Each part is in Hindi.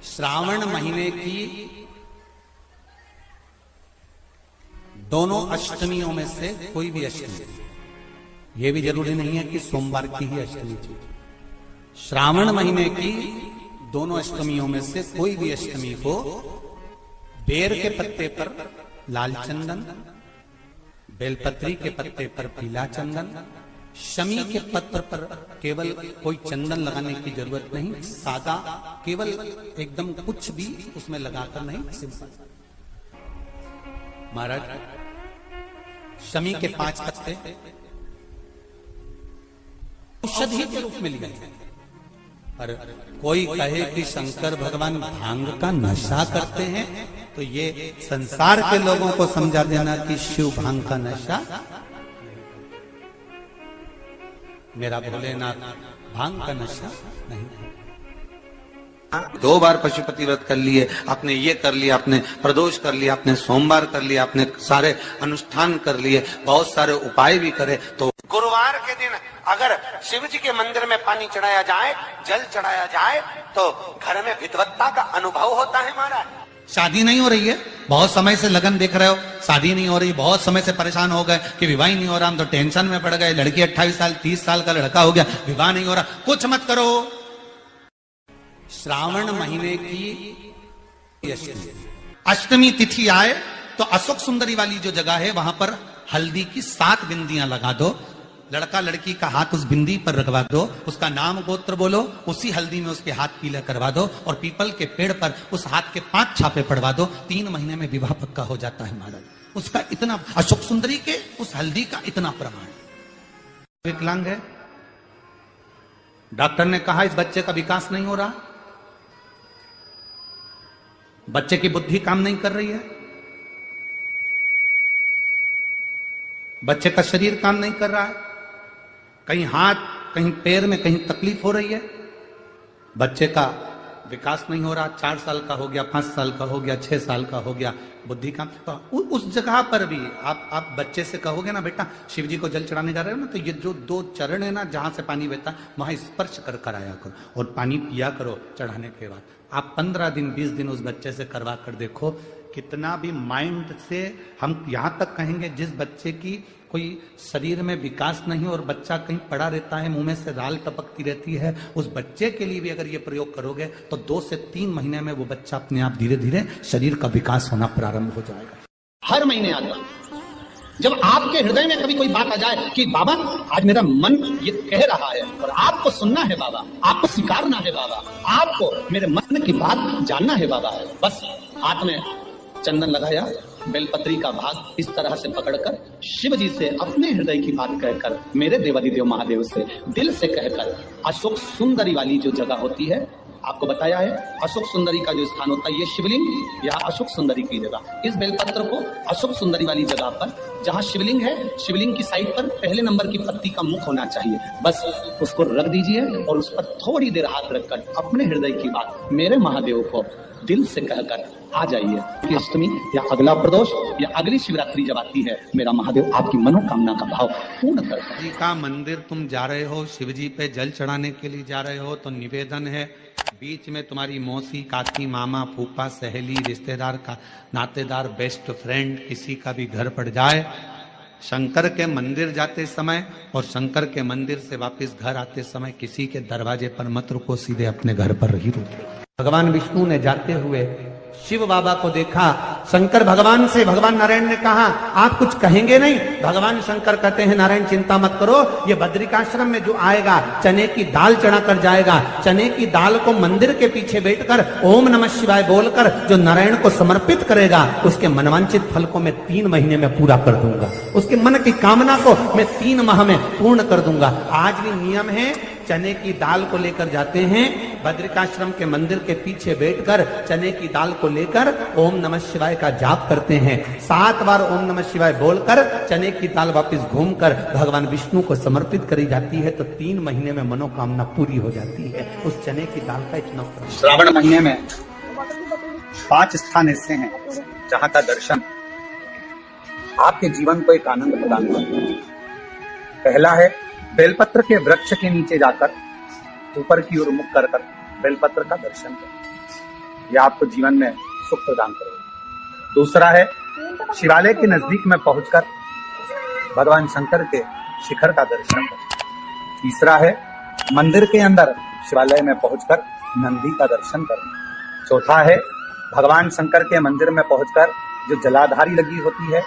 श्रावण महीने की दोनों अष्टमियों में से कोई भी अष्टमी, यह भी जरूरी नहीं है कि सोमवार की ही अष्टमी थी। श्रावण महीने की दोनों अष्टमियों में से कोई भी अष्टमी को बेर के पत्ते पर लाल चंदन, बेलपत्री के पत्ते पर पीला चंदन, शमी के पत्र पर केवल कोई चंदन लगाने की जरूरत नहीं, सादा केवल एकदम कुछ भी उसमें लगाकर नहीं, सिंपल। महाराज शमी के 5 पत्ते औषधि के रूप में लिए गए। पर कोई कहे कि शंकर भगवान भांग का नशा करते हैं, तो ये संसार के लोगों को समझा देना कि शिव भांग का नशा, मेरा भोलेनाथ भांग का नशा नहीं। 2 बार पशुपति व्रत कर लिए, आपने ये कर लिया, आपने प्रदोष कर लिया, आपने सोमवार कर लिया, आपने सारे अनुष्ठान कर लिए, बहुत सारे उपाय भी करे, तो गुरुवार के दिन अगर शिव जी के मंदिर में पानी चढ़ाया जाए, जल चढ़ाया जाए, तो घर में विद्वत्ता का अनुभव होता है। महाराज शादी नहीं हो रही है, बहुत समय से लगन देख रहे हो, शादी नहीं हो रही, बहुत समय से परेशान हो गए कि विवाह ही नहीं हो रहा, हम तो टेंशन में पड़ गए, लड़की 28 साल 30 साल का लड़का हो गया, विवाह नहीं हो रहा, कुछ मत करो। श्रावण महीने की अष्टमी तिथि आए तो अशोक सुंदरी वाली जो जगह है वहां पर हल्दी की 7 बिंदियां लगा दो, लड़का लड़की का हाथ उस बिंदी पर रखवा दो, उसका नाम गोत्र बोलो, उसी हल्दी में उसके हाथ पीला करवा दो, और पीपल के पेड़ पर उस हाथ के 5 छापे पड़वा दो, 3 महीने में विवाह पक्का हो जाता है। महाराज उसका इतना, अशोक सुंदरी के उस हल्दी का इतना प्रमाण। विकलांग है, डॉक्टर ने कहा इस बच्चे का विकास नहीं हो रहा, बच्चे की बुद्धि काम नहीं कर रही है, बच्चे का शरीर काम नहीं कर रहा है, कहीं हाथ कहीं पैर में कहीं तकलीफ हो रही है, बच्चे का विकास नहीं हो रहा, 4 साल का हो गया, 5 साल का हो गया, 6 साल का हो गया, बुद्धि काम, तो उस जगह पर भी आप बच्चे से कहोगे ना, बेटा शिव जी को जल चढ़ाने जा रहे हो ना, तो ये जो 2 चरण है ना जहां से पानी बहता वहां स्पर्श कर आया करो और पानी पिया करो चढ़ाने के बाद। आप 15 दिन 20 दिन उस बच्चे से करवा कर देखो, कितना भी माइंड से, हम यहां तक कहेंगे जिस बच्चे की कोई शरीर में विकास नहीं और बच्चा कहीं पड़ा रहता है, मुंह में से राल टपकती रहती है, उस बच्चे के लिए भी अगर ये प्रयोग करोगे तो 2 से 3 महीने में वो बच्चा अपने आप धीरे धीरे शरीर का विकास होना प्रारंभ हो जाएगा। हर महीने आता, जब आपके हृदय में कभी कोई बात आ जाए कि बाबा आज मेरा मन ये कह रहा है और आपको सुनना है बाबा, आपको स्वीकारना है बाबा, आपको मेरे मन की बात जानना है बाबा, बस हाथ में चंदन लगाया, बेलपत्री का भाग इस तरह से पकड़कर शिव जी से अपने हृदय की बात कहकर, मेरे देवादिदेव महादेव से दिल से कहकर, अशोक सुंदरी वाली जो जगह होती है, आपको बताया है अशोक सुंदरी का जो स्थान होता है, ये शिवलिंग या अशोक सुंदरी की जगह, इस बेलपत्र को अशोक सुंदरी वाली जगह पर जहाँ शिवलिंग है, शिवलिंग की साइड पर पहले नंबर की पत्ती का मुख होना चाहिए, बस उसको रख दीजिए और उस पर थोड़ी देर हाथ रखकर अपने हृदय की बात मेरे महादेव को दिल से कहकर आ जाइए कि अष्टमी या अगला प्रदोष या अगली शिवरात्रि जब आती है, मेरा महादेव आपकी मनोकामना का भाव पूर्ण करता है। जी का मंदिर तुम जा रहे हो, शिव जी पे जल चढ़ाने के लिए जा रहे हो, तो निवेदन है बीच में तुम्हारी मौसी, काकी, मामा, फूफा, सहेली, रिश्तेदार का नातेदार, बेस्ट फ्रेंड किसी का भी घर पड़ जाए, शंकर के मंदिर जाते समय और शंकर के मंदिर से वापस घर आते समय किसी के दरवाजे पर मत रुको, सीधे अपने घर पर ही रुको। भगवान विष्णु ने जाते हुए शिव बाबा को देखा, शंकर भगवान से, भगवान नारायण ने कहा आप कुछ कहेंगे नहीं? भगवान शंकर कहते हैं नारायण चिंता मत करो, ये बद्रिकाश्रम में जो आएगा चने की दाल चढ़ा कर जाएगा, चने की दाल को मंदिर के पीछे बैठकर ओम नमः शिवाय बोलकर जो नारायण को समर्पित करेगा, उसके मनवांचित फल को मैं 3 महीने में पूरा कर दूंगा, उसके मन की कामना को मैं 3 माह में पूर्ण कर दूंगा। आज भी नियम है, चने की दाल को लेकर जाते हैं, बद्रिकाश्रम के मंदिर के पीछे बैठकर चने की दाल को लेकर ओम नमः शिवाय का जाप करते हैं, 7 बार ओम नमः शिवाय बोलकर चने की दाल वापस घूमकर भगवान विष्णु को समर्पित करी जाती है, तो 3 महीने में मनोकामना पूरी हो जाती है। उस चने की दाल का इतना श्रावण महीने में 5 स्थान ऐसे हैं जहां का दर्शन आपके जीवन को एक आनंद प्रदान करता है। पहला है बेलपत्र के वृक्ष के नीचे जाकर ऊपर की ओर मुख कर बेलपत्र का दर्शन करें। यह आपको जीवन में सुख प्रदान करेगा। दूसरा है शिवालय के नजदीक में पहुंचकर भगवान शंकर के शिखर का दर्शन करना। तीसरा है मंदिर के अंदर शिवालय में पहुंचकर नंदी का दर्शन करना। चौथा है भगवान शंकर के मंदिर में पहुंचकर जो जलाधारी लगी होती है,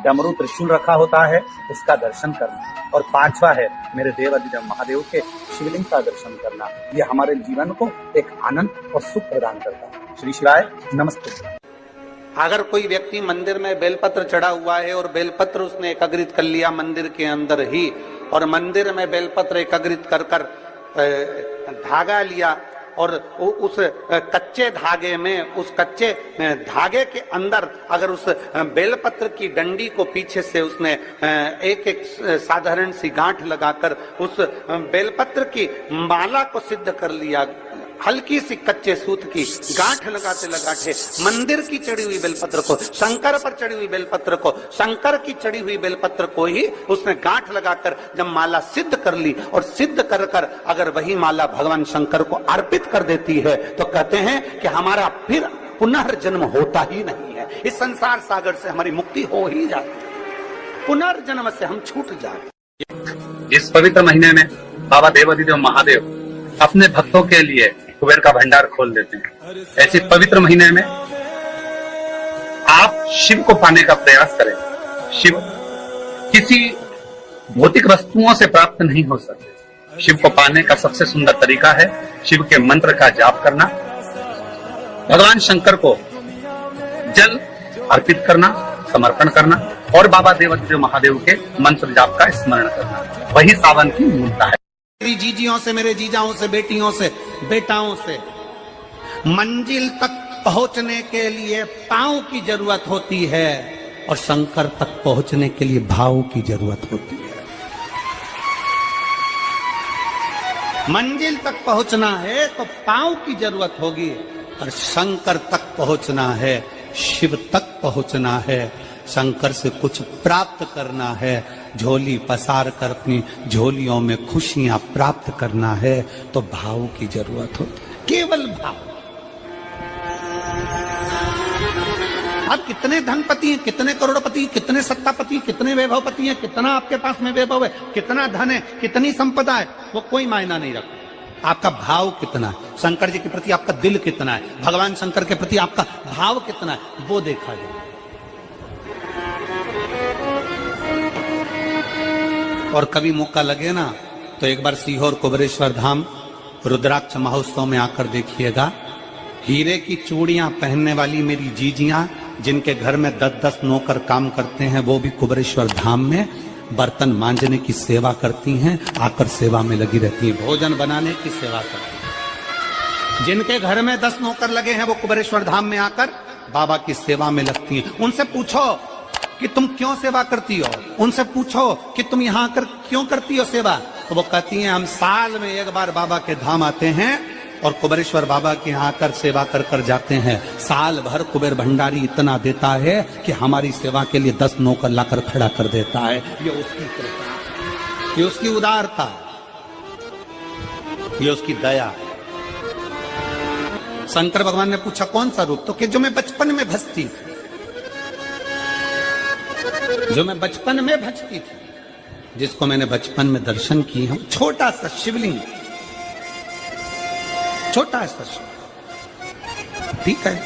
डमरू त्रिशूल रखा होता है, उसका दर्शन करना। और पांचवा है मेरे देव अधिदेव महादेव के शिवलिंग का दर्शन करना। यह हमारे जीवन को एक आनंद और सुख प्रदान करता है। श्री शिवाय नमस्ते। अगर कोई व्यक्ति मंदिर में बेलपत्र चढ़ा हुआ है और बेलपत्र उसने एकत्रित कर लिया मंदिर के अंदर ही, और मंदिर में बेलपत्र एकत्रित कर कर धागा लिया, और उस कच्चे धागे में, उस कच्चे धागे के अंदर अगर उस बेलपत्र की डंडी को पीछे से उसने एक एक साधारण सी गांठ लगाकर उस बेलपत्र की माला को सिद्ध कर लिया, हल्की सी कच्चे सूत की गांठ लगाते लगाते मंदिर की चढ़ी हुई बेलपत्र को, शंकर पर चढ़ी हुई बेलपत्र को, शंकर की चढ़ी हुई बेलपत्र को ही उसने गांठ लगाकर जब माला सिद्ध कर ली, और सिद्ध कर कर अगर वही माला भगवान शंकर को अर्पित कर देती है, तो कहते हैं कि हमारा फिर पुनर्जन्म होता ही नहीं है। इस संसार सागर से हमारी मुक्ति हो ही जाती है, पुनर्जन्म से हम छूट जाते। इस पवित्र महीने में बाबा देवाधिदेव महादेव अपने भक्तों के लिए कुबेर का भंडार खोल देते हैं। ऐसे पवित्र महीने में आप शिव को पाने का प्रयास करें। शिव किसी भौतिक वस्तुओं से प्राप्त नहीं हो सकते। शिव को पाने का सबसे सुंदर तरीका है शिव के मंत्र का जाप करना, भगवान शंकर को जल अर्पित करना, समर्पण करना, और बाबा देवाधिदेव महादेव के मंत्र जाप का स्मरण करना। वही सावन की मूलता है। मेरी जीजियों से, मेरे जीजाओं से, बेटियों से, बेटाओं से मंजिल तक पहुंचने के लिए पांव की जरूरत होती है, और शंकर तक पहुंचने के लिए भाव की जरूरत होती है। मंजिल तक पहुंचना है तो पांव की जरूरत होगी, और शंकर तक पहुंचना है, शिव तक पहुंचना है, शंकर से कुछ प्राप्त करना है, झोली पसार कर अपनी झोलियों में खुशियां प्राप्त करना है, तो भाव की जरूरत होती है, केवल भाव। आप कितने धनपति हैं, कितने करोड़पति, कितने सत्तापति, कितने वैभवपति हैं, कितना आपके पास में वैभव है, कितना धन है, कितनी संपदा है, वो कोई मायना नहीं रखता। आपका भाव कितना है, शंकर जी के प्रति आपका दिल कितना है, भगवान शंकर के प्रति आपका भाव कितना है, वो देखा जाए। और कभी मौका लगे ना तो एक बार सीहोर कुबेरेश्वर धाम रुद्राक्ष महोत्सव में आकर देखिएगा। हीरे की चूड़ियां पहनने वाली मेरी जीजियां, जिनके घर में 10-10 नौकर काम करते हैं, वो भी कुबेरेश्वर धाम में बर्तन मांजने की सेवा करती हैं, आकर सेवा में लगी रहती हैं, भोजन बनाने की सेवा करती हैं। जिनके घर में 10 नौकर लगे हैं, वो कुबेरेश्वर धाम में आकर बाबा की सेवा में लगती हैं। उनसे पूछो कि तुम क्यों सेवा करती हो, उनसे पूछो कि तुम यहाँ आकर क्यों करती हो सेवा, तो वो कहती हैं हम साल में एक बार बाबा के धाम आते हैं और कुबेरेश्वर बाबा के यहाँ आकर सेवा कर कर जाते हैं। साल भर कुबेर भंडारी इतना देता है कि हमारी सेवा के लिए 10 नौकर लाकर खड़ा कर देता है। ये उसकी कृपा, ये उसकी उदारता, ये उसकी दया है। शंकर भगवान ने पूछा कौन सा रूप, तो कि जो मैं बचपन में भजती थी, जो मैं बचपन में भजती थी, जिसको मैंने बचपन में दर्शन किए हैं, छोटा सा शिवलिंग, छोटा सा शिव, ठीक है,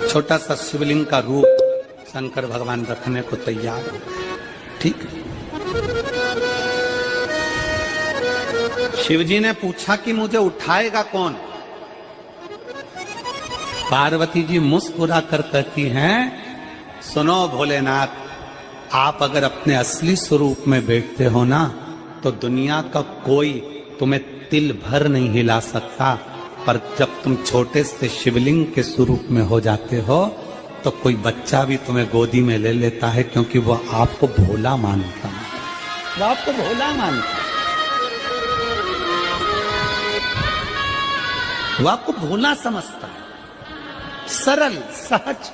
छोटा सा शिवलिंग का रूप शंकर भगवान रखने को तैयार है, ठीक है। शिवजी ने पूछा कि मुझे उठाएगा कौन। पार्वती जी मुस्कुरा कर कहती हैं, सुनो भोलेनाथ, आप अगर अपने असली स्वरूप में बैठते हो ना, तो दुनिया का कोई तुम्हें तिल भर नहीं हिला सकता, पर जब तुम छोटे से शिवलिंग के स्वरूप में हो जाते हो, तो कोई बच्चा भी तुम्हें गोदी में ले लेता है, क्योंकि वो आपको भोला मानता है, वो आपको भोला मानता है, वो आपको भोला समझता है, सरल सहज।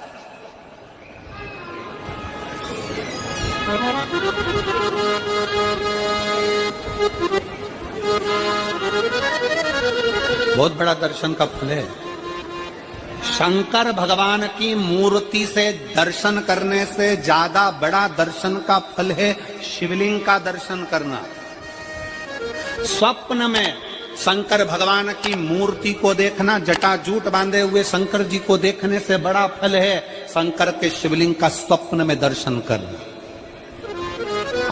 बहुत बड़ा दर्शन का फल है। शंकर भगवान की मूर्ति से दर्शन करने से ज्यादा बड़ा दर्शन का फल है शिवलिंग का दर्शन करना। स्वप्न में शंकर भगवान की मूर्ति को देखना, जटाजूट बांधे हुए शंकर जी को देखने से बड़ा फल है शंकर के शिवलिंग का स्वप्न में दर्शन करना।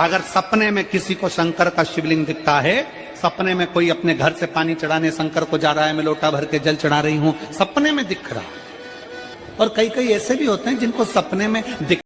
अगर सपने में किसी को शंकर का शिवलिंग दिखता है, सपने में कोई अपने घर से पानी चढ़ाने शंकर को जा रहा है, मैं लोटा भर के जल चढ़ा रही हूं, सपने में दिख रहा। और कई कई ऐसे भी होते हैं जिनको सपने में दिख